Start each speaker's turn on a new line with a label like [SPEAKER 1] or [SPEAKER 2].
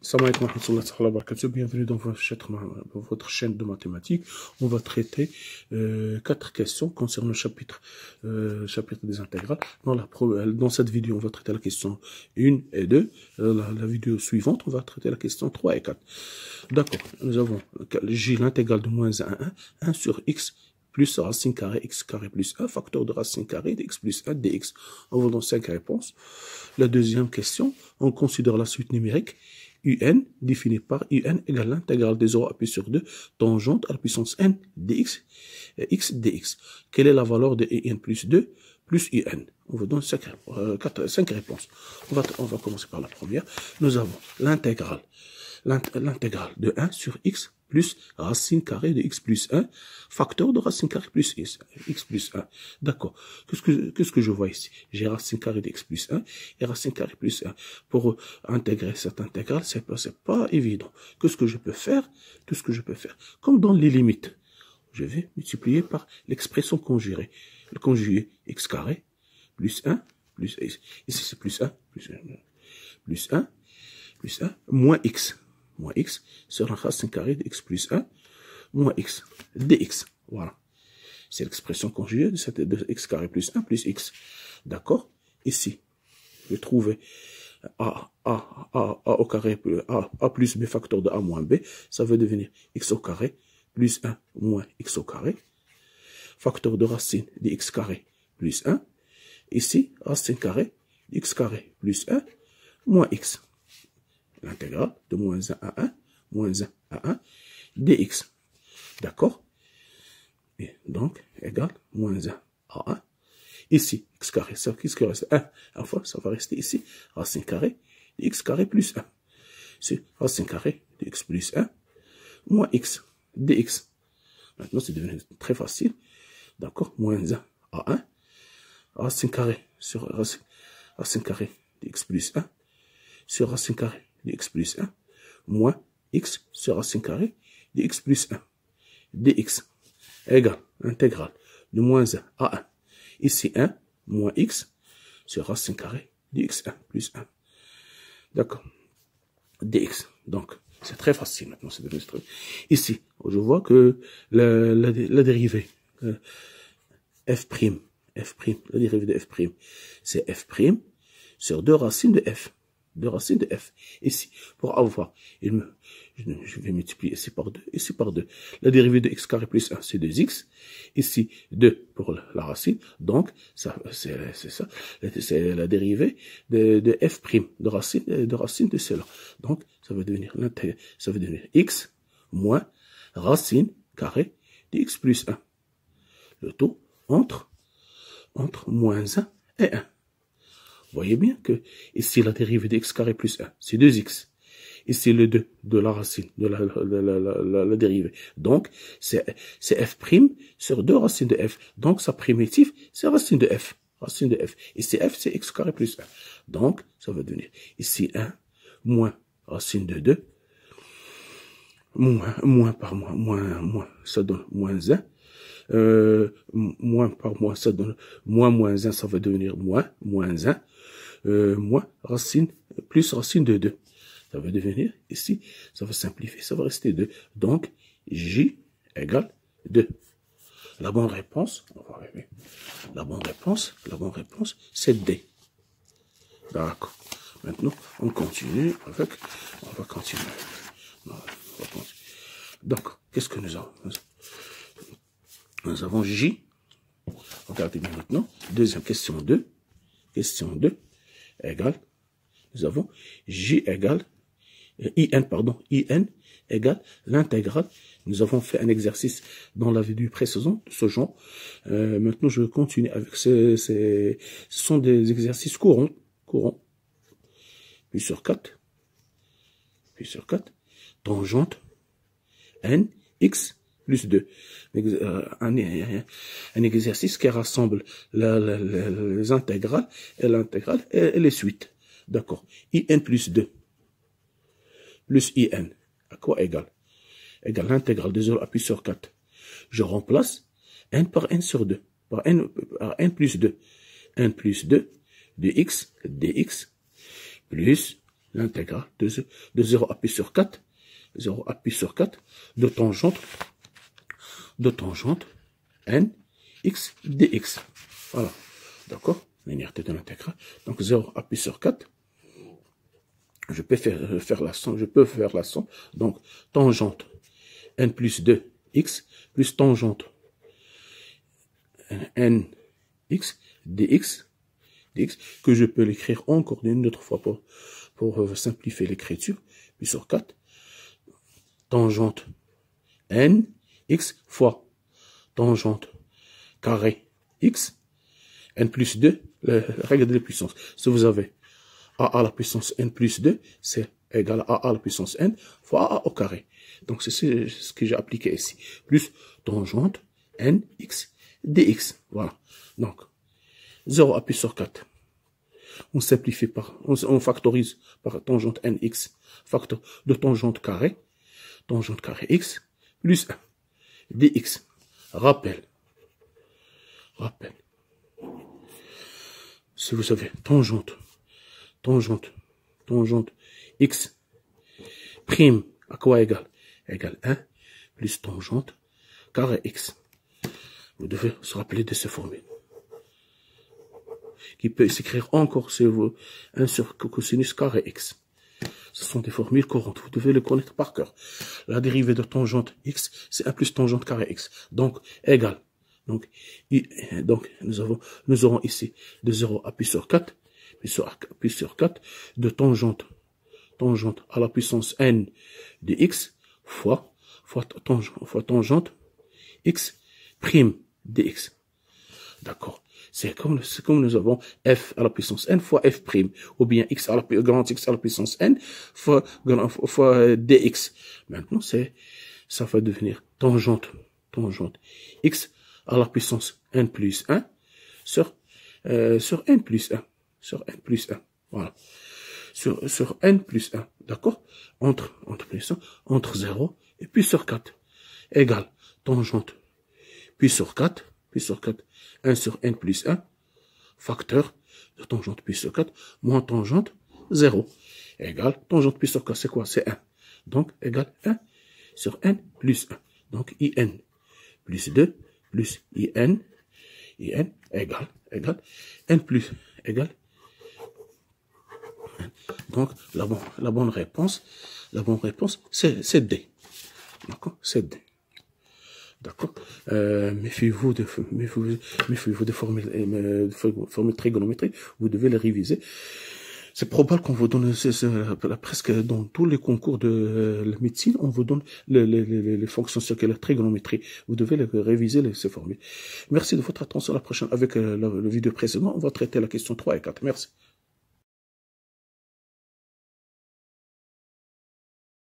[SPEAKER 1] Salam alaikum wa rahmatullahi wa barakatuh. Bienvenue dans votre chaîne de mathématiques. On va traiter 4 questions concernant le chapitre des intégrales. Dans cette vidéo, on va traiter la question 1 et 2. La vidéo suivante, on va traiter la question 3 et 4. D'accord. Nous avons J, l'intégrale de moins 1 à 1 sur x plus racine carrée x carré plus 1, facteur de racine carrée de x plus 1 dx. On va dans 5 réponses. La deuxième question, on considère la suite numérique. Un défini par un égale l'intégrale de 0 appuyé sur 2 tangente à la puissance n dx x dx. Quelle est la valeur de un plus 2 plus un? On va donner 5 réponses. On va commencer par la première. Nous avons l'intégrale de 1 sur x plus racine carrée de x plus 1, facteur de racine carrée plus x plus 1. D'accord. Qu'est-ce que je vois ici? J'ai racine carrée de x plus 1 et racine carrée plus 1. Pour intégrer cette intégrale, c'est pas évident. Qu'est-ce que je peux faire? Comme dans les limites, je vais multiplier par l'expression conjugée. Le conjugué x carré plus 1 plus ici c'est plus 1 moins x sur la racine carrée de x plus 1 moins x dx. Voilà. C'est l'expression conjugée de x carré plus 1 plus x. D'accord? Ici, je vais trouver a au carré plus a plus b facteur de a moins b. Ça va devenir x au carré plus 1 moins x au carré. Facteur de racine de x carré plus 1. Ici, racine carrée de x carré plus 1 moins x. L'intégrale de moins 1 à 1, dx. D'accord? Et donc, égale moins 1 à 1. Ici, x carré, ça, qu'est-ce qui reste? 1. Enfin, ça va rester ici, racine carrée de x carré plus 1. C'est racine carrée de x plus 1 moins x dx. Maintenant, c'est devenu très facile. D'accord? Moins 1 à 1. Racine carrée sur racine carrée de x plus 1 sur racine carrée de x plus 1 moins x sur racine carrée de x plus 1 dx égale intégrale de moins 1 à 1. Ici 1 moins x sur racine carrée de x1 plus 1. D'accord. Dx. Donc, c'est très facile maintenant. Ici, je vois que la dérivée f', la dérivée de f', c'est f' sur 2 racines de f. Ici, pour avoir, je vais multiplier ici par 2, ici par 2. La dérivée de x carré plus 1, c'est 2x. Ici, 2 pour la racine. Donc, ça, c'est la dérivée de f', de racine de cela. Donc, ça va devenir x moins racine carrée de x plus 1. Le taux entre moins 1 et 1. Vous voyez bien que ici, la dérivée de x carré plus 1, c'est 2x. Ici, le 2 de la racine, de la dérivée. Donc, c'est f' sur 2 racines de f. Donc, sa primitive, c'est racine de f. Ici, f, c'est x carré plus 1. Donc, ça va donner ici 1 moins racine de 2. Moins par moins, ça donne moins 1. Moins par moins, ça donne moins 1, ça va devenir moins 1. Moins racine, plus racine de 2. Ça va devenir, ici, ça va simplifier, ça va rester 2. Donc, J égale 2. La bonne réponse, c'est D. D'accord. Maintenant, on continue avec, on va continuer. Donc, qu'est-ce que nous avons? Nous avons J. Regardez bien maintenant. Deuxième question 2. Question 2 égale. Nous avons J égale. IN égale l'intégrale. Nous avons fait un exercice dans la vidéo précédente de ce genre. Maintenant, je vais continuer avec ce sont des exercices courants. Puis sur 4. Tangente n x plus 2. Un exercice qui rassemble les intégrales et les suites. D'accord. In plus 2 plus in. À quoi égal? Égal l'intégrale de 0 appuyé sur 4. Je remplace n par n sur 2. Par n plus 2. n plus 2 de x dx plus l'intégrale de 0 à pi sur 4, 0 à pi sur 4, de tangente n x dx. Voilà. D'accord? Linéarité de l'intégrale. Donc 0 à pi sur 4. Je peux faire la somme. Donc tangente n plus 2x plus tangente n x dx, que je peux l'écrire encore une autre fois pour simplifier l'écriture, puis sur 4, tangente n x fois tangente carré x, n plus 2, la règle de la puissance. Si vous avez a à la puissance n plus 2, c'est égal à a à la puissance n fois a au carré. Donc c'est ce que j'ai appliqué ici. Plus tangente n x dx. Voilà. Donc 0 à pi sur 4. On simplifie on factorise par tangente nx, facteur de tangente carré x, plus 1, dx. Rappel. Si vous avez tangente x prime à quoi égale? Égale 1 plus tangente carré x. Vous devez se rappeler de ces formules, qui peut s'écrire encore si vous 1 sur cosinus carré x. Ce sont des formules courantes, vous devez les connaître par cœur. La dérivée de tangente x, c'est 1 plus tangente carré x. Donc, égale. Donc nous aurons ici de 0 à pi sur 4, pi sur 4, de tangente à la puissance n de x fois tangente x prime dx. D'accord? C'est comme nous avons f à la puissance n fois f prime, ou bien x à la grand X à la puissance n fois dx. Maintenant, ça va devenir tangente x à la puissance n plus 1 sur n plus 1. Voilà. Sur n plus 1. D'accord? Entre 0 et puis sur 4. Égale tangente puis sur 4, 1 sur n plus 1, facteur de tangente puis sur 4, moins tangente 0. Égale tangente puis sur 4, c'est quoi? C'est 1. Donc, égale 1 sur n plus 1. Donc, in plus 2 plus in égale n plus égale. Donc, la bonne réponse, c'est D. D'accord? C'est D. D'accord? Méfiez-vous des formules trigonométriques. Vous devez les réviser. C'est probable qu'on vous donne, presque dans tous les concours de la médecine, on vous donne les fonctions circulaires trigonométrie. Vous devez réviser ces formules. Merci de votre attention. À la prochaine, avec le vidéo précédent, on va traiter la question 3 et 4. Merci.